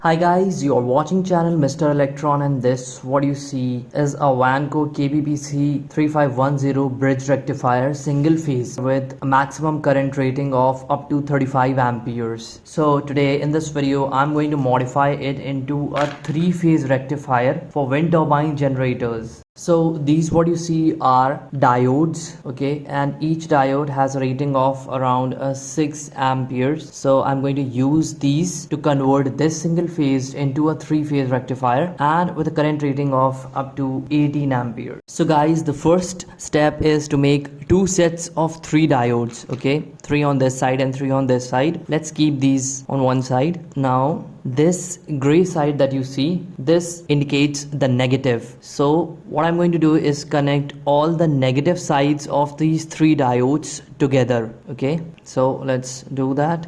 Hi guys, you're watching channel Mr. Electron, and this what you see is a Vanco KBPC 3510 bridge rectifier single phase with a maximum current rating of up to 35 amperes. So today in this video I'm going to modify it into a 3-phase rectifier for wind turbine generators. So these what you see are diodes, okay, and each diode has a rating of around 6 amperes. So I'm going to use these to convert this single phase into a 3-phase rectifier and with a current rating of up to 18 amperes. So guys, the first step is to make 2 sets of 3 diodes, okay, 3 on this side and 3 on this side. Let's keep these on one side. Now this gray side that you see, this indicates the negative. So what I'm going to do is connect all the negative sides of these 3 diodes together, okay. So let's do that.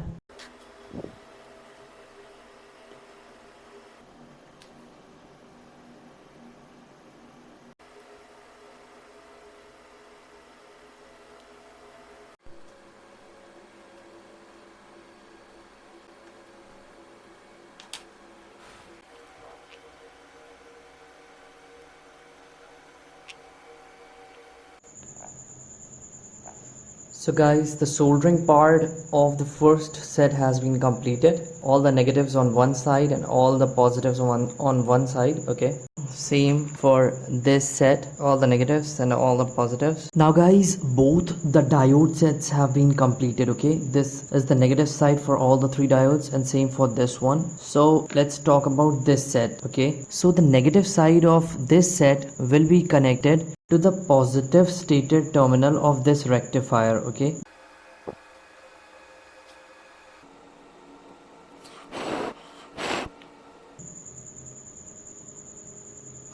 So guys, the soldering part of the first set has been completed. All the negatives on one side and all the positives on one side, okay. Same for this set, all the negatives and all the positives. Now guys, both the diode sets have been completed, okay. This is the negative side for all the 3 diodes and same for this one. So let's talk about this set, okay. So the negative side of this set will be connected to the positive stated terminal of this rectifier, okay.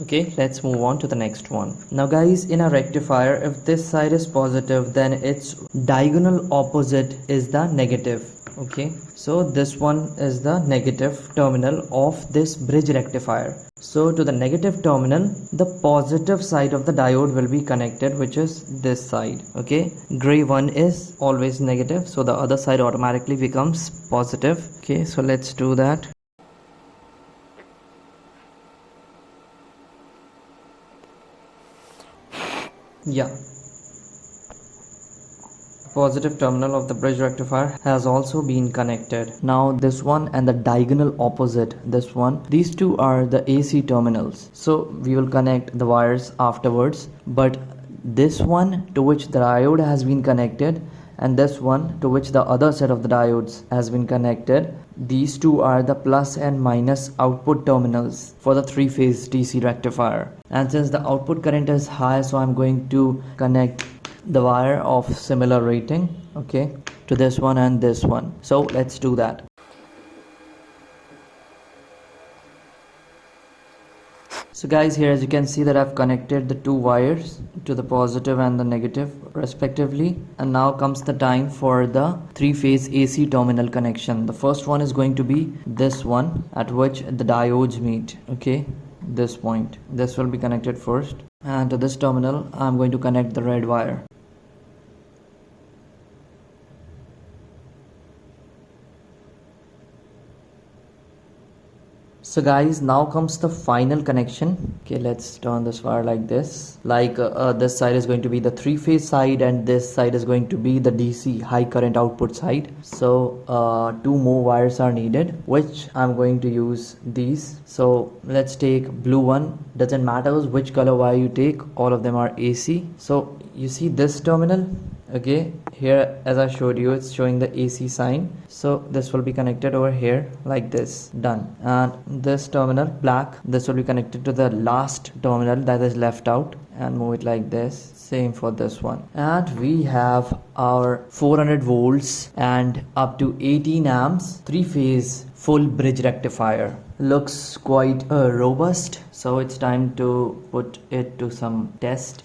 Okay, let's move on to the next one. Now guys, in a rectifier, if this side is positive, then its diagonal opposite is the negative, okay. So this one is the negative terminal of this bridge rectifier. So to the negative terminal, the positive side of the diode will be connected, which is this side, okay. Gray one is always negative, so the other side automatically becomes positive, okay. So let's do that. Yeah, positive terminal of the bridge rectifier has also been connected. Now this one and the diagonal opposite, this one, these two are the AC terminals. So we will connect the wires afterwards, but this one to which the diode has been connected and this one to which the other set of the diodes has been connected, these two are the plus and minus output terminals for the 3-phase DC rectifier. And since the output current is high, so I'm going to connect the wire of similar rating, okay, to this one and this one. So let's do that. So guys, here as you can see that I've connected the 2 wires to the positive and the negative respectively, and now comes the time for the 3-phase AC terminal connection. The first one is going to be this one at which the diodes meet, okay, this point. This will be connected first, and to this terminal I'm going to connect the red wire. So guys, now comes the final connection. Okay, let's turn this wire like this. Like this side is going to be the 3-phase side and this side is going to be the DC high current output side. So 2 more wires are needed, which I'm going to use these. So let's take blue one. Doesn't matter which color wire you take, all of them are AC. So you see this terminal, okay, here as I showed you, it's showing the AC sign. So this will be connected over here like this, done. And this terminal black, this will be connected to the last terminal that is left out, and move it like this. Same for this one. And we have our 400 volts and up to 18 amps 3-phase full bridge rectifier. Looks quite robust, so it's time to put it to some test.